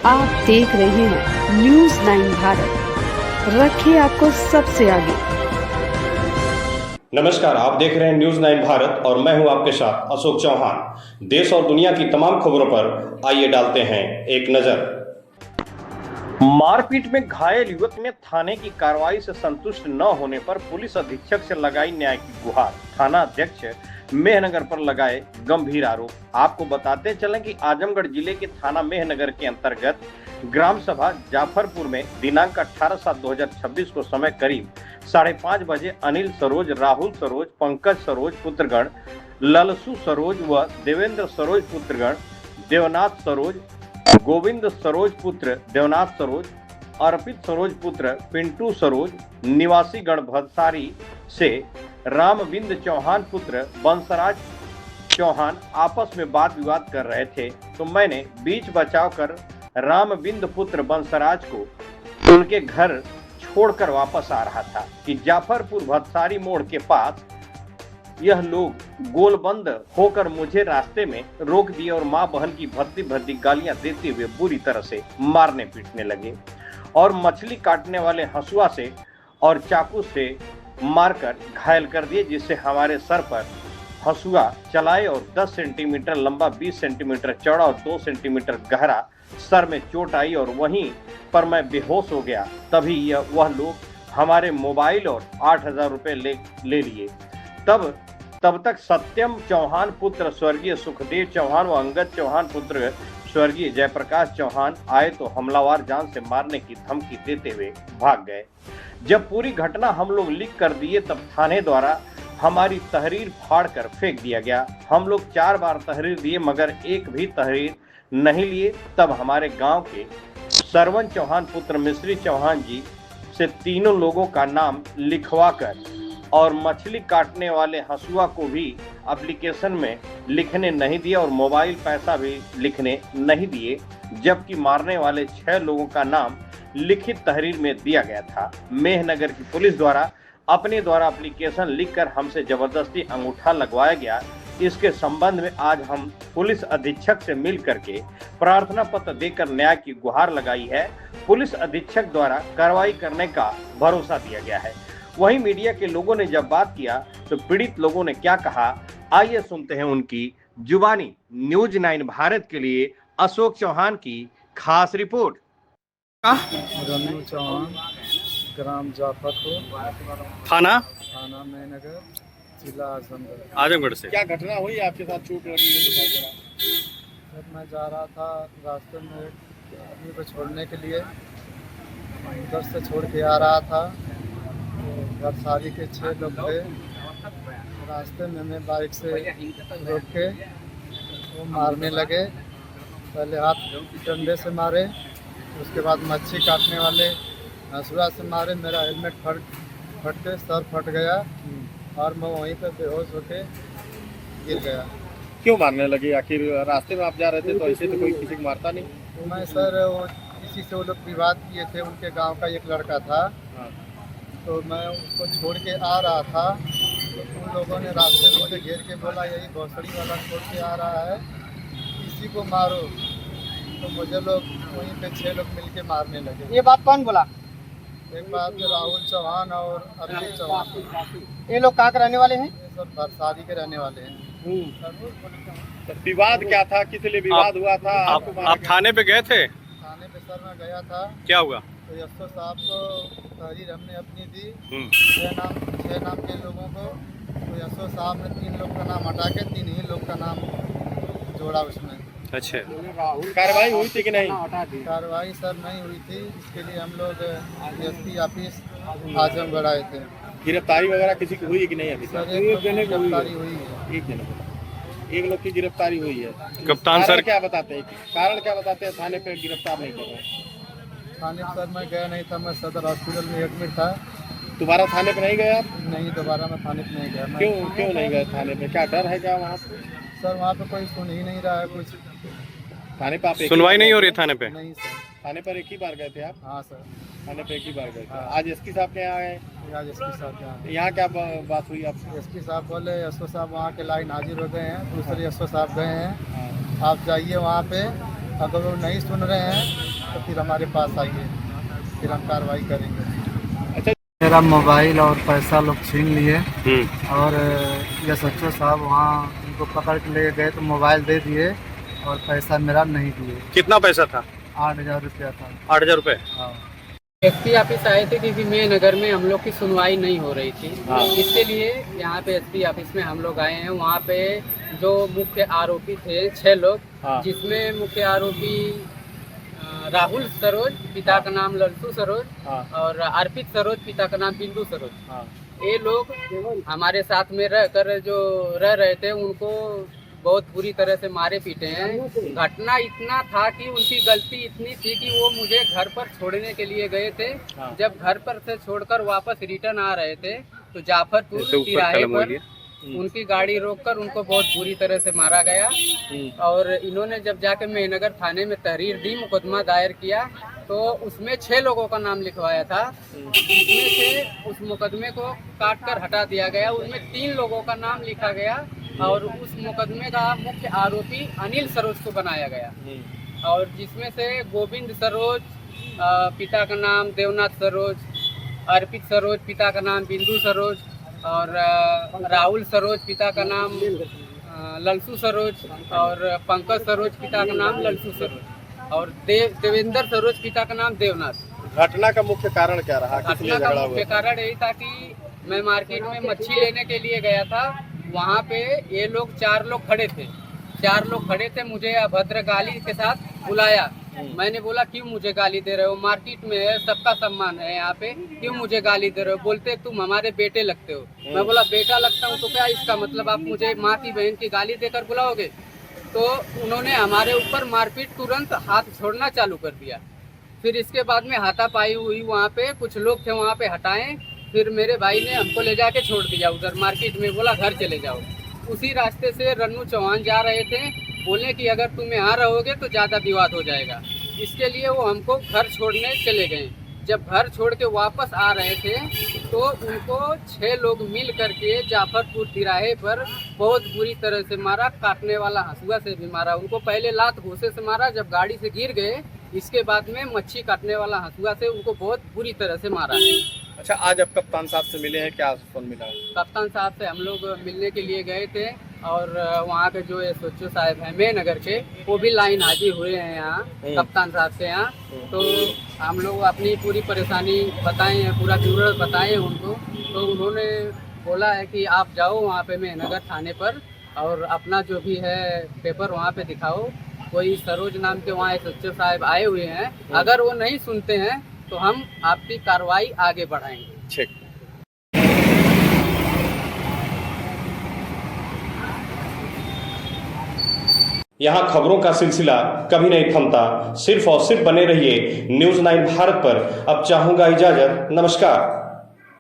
आप देख रहे हैं न्यूज 9 भारत। रखिए आपको सबसे आगे। नमस्कार, आप देख रहे हैं न्यूज 9 भारत और मैं हूं आपके साथ अशोक चौहान। देश और दुनिया की तमाम खबरों पर आइए डालते हैं एक नजर। मारपीट में घायल युवक ने थाने की कार्रवाई से संतुष्ट न होने पर पुलिस अधीक्षक से लगाई न्याय की गुहार। थाना अध्यक्ष मेहनगर पर लगाए गंभीर आरोप। आपको बताते चलें कि आजमगढ़ जिले के थाना मेहनगर के अंतर्गत ग्राम सभा जाफरपुर में दिनांक 18/7/2026 को समय करीब 5:30 बजे अनिल सरोज, राहुल सरोज, पंकज सरोज पुत्रगण, ललसू सरोज व देवेंद्र सरोज पुत्रगण, देवनाथ सरोज, गोविंद सरोज पुत्र देवनाथ सरोज, अर्पित सरोज पुत्र पिंटू सरोज, निवासी गण भदसारी से रामविंद चौहान पुत्र बंसराज चौहान आपस में वाद विवाद कर रहे थे, तो मैंने बीच बचाव कर रामविंद पुत्र बंसराज को उनके घर छोड़कर वापस आ रहा था कि जाफरपुर भदसारी मोड़ के पास यह लोग गोलबंद होकर मुझे रास्ते में रोक दिए और मां बहन की भद्दी भद्दी गालियां देते हुए बुरी तरह से मारने पीटने लगे और मछली काटने वाले हंसुआ से और चाकू से मारकर घायल कर दिए, जिससे हमारे सर पर हंसुआ चलाए और 10 सेंटीमीटर लंबा, 20 सेंटीमीटर चौड़ा और 2 सेंटीमीटर गहरा सर में चोट आई और वहीं पर मैं बेहोश हो गया। तभी वह लोग हमारे मोबाइल और 8,000 रुपए ले लिए। तब तक सत्यम चौहान पुत्र स्वर्गीय सुखदेव चौहान व अंगद चौहान पुत्र स्वर्गीय जयप्रकाश चौहान आए तो हमलावर जान से मारने की धमकी देते हुए भाग गए। जब पूरी घटना हम लोग लिख कर दिए तब थाने द्वारा हमारी तहरीर फाड़ कर फेंक दिया गया। हम लोग 4 बार तहरीर दिए मगर एक भी तहरीर नहीं लिए। तब हमारे गांव के सरवन चौहान पुत्र मिश्री चौहान जी से तीनों लोगों का नाम लिखवा कर और मछली काटने वाले हंसुआ को भी एप्लीकेशन में लिखने नहीं दिया और मोबाइल पैसा भी लिखने नहीं दिए, जबकि मारने वाले 6 लोगों का नाम लिखित तहरीर में दिया गया था। मेहनगर की पुलिस द्वारा अपने द्वारा एप्लीकेशन लिखकर हमसे जबरदस्ती अंगूठा लगवाया गया। इसके संबंध में आज हम पुलिस अधीक्षक से मिल करके प्रार्थना पत्र देकर न्याय की गुहार लगाई है। पुलिस अधीक्षक द्वारा कार्रवाई करने का भरोसा दिया गया है। वहीं मीडिया के लोगों ने जब बात किया तो पीड़ित लोगों ने क्या कहा, आइए सुनते हैं उनकी जुबानी। न्यूज 9 भारत के लिए अशोक चौहान की खास रिपोर्ट। रमनू चौहान, ग्राम जाफरपुर, थाना मेहनगर, जिला आजमगढ़। आजमगढ़ से क्या घटना हुई आपके साथ? चोट लगी है दिखाई दे रहा। जब मैं जा रहा था रास्ते में एक आदमी को छोड़ने के लिए, उधर से छोड़ के आ रहा था तो भदसारी के 6 लोग थे। रास्ते में मैं बाइक से रोक के वो मारने लगे। पहले हाथ डंडे से मारे, उसके बाद मच्छी काटने वाले हंसुआ से मारे। मेरा हेलमेट फट के सर फट गया और मैं वहीं पे बेहोश होके गिर गया। क्यों मारने लगे? आखिर रास्ते में आप जा रहे थे तो ऐसे तो कोई किसी को मारता नहीं। तो मैं सर वो किसी से वो लोग विवाद किए थे, उनके गांव का एक लड़का था। हाँ। तो मैं उसको छोड़ के आ रहा था तो उन लोगों ने रास्ते में मुझे घेर के बोला यही भोसड़ी वाला छोड़ के आ रहा है, किसी को मारो। तो मुझे लोग वहीं पे 6 लोग मिलके मारने लगे। ये बात कौन बोला? एक बात राहुल चौहान और अर्पित चौहान। ये लोग कहाँ के रहने वाले हैं? ये सब भरसारी के रहने वाले हैं। तो विवाद क्या था? किस लिए विवाद हुआ था? आप थाने पे गए थे? थाने पे सर मैं गया था। क्या हुआ? तो यशो साहब को तहरीर हमने अपनी दी, 6 नाम के लोगों को। तो यशो साहब ने 3 लोग का नाम हटा के 3 ही लोग का नाम जोड़ा उसमें। अच्छा, कार्रवाई हुई थी कि नहीं? कार्रवाई सर नहीं हुई थी, इसके लिए हम लोग एसपी ऑफिस आजमगढ़ आए थे। गिरफ्तारी वगैरह किसी की हुई है कि नहीं अभी सर तक? एक गिरफ्तारी हुई है। एक लोग की गिरफ्तारी हुई है। कप्तान सर क्या बताते हैं? कारण क्या बताते हैं थाने पे गिरफ्तार नहीं कर रहे? थाने पर सर मैं गया नहीं था, मैं सदर हॉस्पिटल में एडमिट था। दोबारा थाने पे नहीं गए आप? नहीं, दोबारा मैं थाने पे नहीं गया। क्यों नहीं गए थाने पे? क्या डर है क्या वहाँ पे? सर वहाँ पे कोई सुन ही नहीं रहा है कुछ। थाने पे आप सुनवाई नहीं हो रही थाने पे? नहीं सर। थाने पर एक ही बार गए थे आप? हाँ सर। थाने पे एक ही बार गए थे। हाँ। आज एसपी साहब के यहाँ आए? आज एसपी साहब के यहाँ। यहाँ क्या बात हुई आपसे? एसपी साहब बोले यशो साहब वहाँ के लाइन हाजिर हो गए हैं, दूसरे यशो साहब गए हैं, हाँ। आप जाइए वहाँ पे। अगर वो नहीं सुन रहे हैं फिर हमारे पास आइए, फिर हम कार्रवाई करेंगे। अच्छा। मेरा मोबाइल और पैसा लोग छीन लिए और SHO साहब वहाँ उनको पकड़ के ले गए तो मोबाइल दे दिए और पैसा मेरा नहीं दिए। कितना पैसा था? 8,000 रुपया था। 8,000 रुपए? हाँ। एसपी ऑफिस आए थे क्योंकि मैं नगर में हम लोग की सुनवाई नहीं हो रही थी। हाँ। इसके लिए यहाँ पे एसपी ऑफिस में हम लोग आए हैं। वहाँ पे जो मुख्य आरोपी थे 6 लोग, हाँ। जिसमें मुख्य आरोपी राहुल सरोज, पिता का नाम लल्सू सरोज, हाँ। और अर्पित सरोज, पिता का नाम बिंदु सरोज। हाँ। ये लोग हमारे साथ में रहकर जो रह रहे थे उनको बहुत बुरी तरह से मारे पीटे हैं। घटना इतना था कि उनकी गलती इतनी थी कि वो मुझे घर पर छोड़ने के लिए गए थे। हाँ। जब घर पर से छोड़कर वापस रिटर्न आ रहे थे तो जाफरपुर तिराहे पर उनकी गाड़ी रोककर उनको बहुत बुरी तरह से मारा गया। और इन्होंने जब जाके मेहनगर थाने में तहरीर दी, मुकदमा दायर किया, तो उसमें 6 लोगों का नाम लिखवाया था, जिसमें से उस मुकदमे को काट कर हटा दिया गया। उनमें 3 लोगों का नाम लिखा गया और उस मुकदमे का मुख्य आरोपी अनिल सरोज को बनाया गया। और जिसमें से गोविंद सरोज, पिता का नाम देवनाथ सरोज, अर्पित सरोज, पिता का नाम बिंदु सरोज, और राहुल सरोज, पिता का नाम लल्सू सरोज, और पंकज सरोज, पिता का नाम लल्सू सरोज, और देवेंद्र सरोज, पिता का नाम देवनाथ। घटना का मुख्य कारण क्या रहा? किस लिए घटना का झगड़ा मुख्य हुआ? कारण यही था कि मैं मार्केट में मच्छी लेने के लिए गया था। वहाँ पे ये लोग 4 लोग खड़े थे। 4 लोग खड़े थे, मुझे अभद्र गाली के साथ बुलाया। मैंने बोला क्यों मुझे गाली दे रहे हो, मार्केट में है, सबका सम्मान है यहाँ पे, क्यों मुझे गाली दे रहे हो? बोलते तुम हमारे बेटे लगते हो। मैं बोला बेटा लगता हूँ तो क्या इसका मतलब आप मुझे माँ की बहन की गाली देकर बुलाओगे? तो उन्होंने हमारे ऊपर मारपीट, तुरंत हाथ छोड़ना चालू कर दिया। फिर इसके बाद में हाथापाई हुई। वहाँ पे कुछ लोग थे, वहाँ पे हटाएं। फिर मेरे भाई ने हमको ले जाके छोड़ दिया उधर मार्केट में, बोला घर चले जाओ। उसी रास्ते से रन्नू चौहान जा रहे थे, बोले कि अगर तुम यहाँ रहोगे तो ज़्यादा विवाद हो जाएगा। इसके लिए वो हमको घर छोड़ने चले गए। जब घर छोड़ के वापस आ रहे थे तो उनको 6 लोग मिल करके जाफरपुर तिराहे पर बहुत बुरी तरह से मारा। काटने वाला हंसुआ से भी मारा। उनको पहले लात घूंसे से मारा, जब गाड़ी से गिर गए इसके बाद में मच्छी काटने वाला हंसुआ से उनको बहुत बुरी तरह से मारा। अच्छा, आज आप कप्तान साहब से मिले हैं, क्या आश्वासन मिला? कप्तान साहब से हम लोग मिलने के लिए गए थे और वहाँ के जो SHO साहब हैं मेहनगर के, वो भी लाइन हाजिर हुए हैं यहाँ कप्तान साहब के यहाँ। तो हम लोग अपनी पूरी परेशानी बताए हैं, पूरा विवरण बताए हैं उनको। तो उन्होंने बोला है कि आप जाओ वहाँ पे मेहनगर थाने पर और अपना जो भी है पेपर वहाँ पे दिखाओ। कोई सरोज नाम के वहाँ SHO साहब आए हुए हैं, अगर वो नहीं सुनते हैं तो हम आपकी कार्रवाई आगे बढ़ाएंगे। ठीक। यहाँ खबरों का सिलसिला कभी नहीं थमता। सिर्फ और सिर्फ बने रहिए न्यूज़ 9 भारत पर। अब चाहूंगा इजाजत। नमस्कार।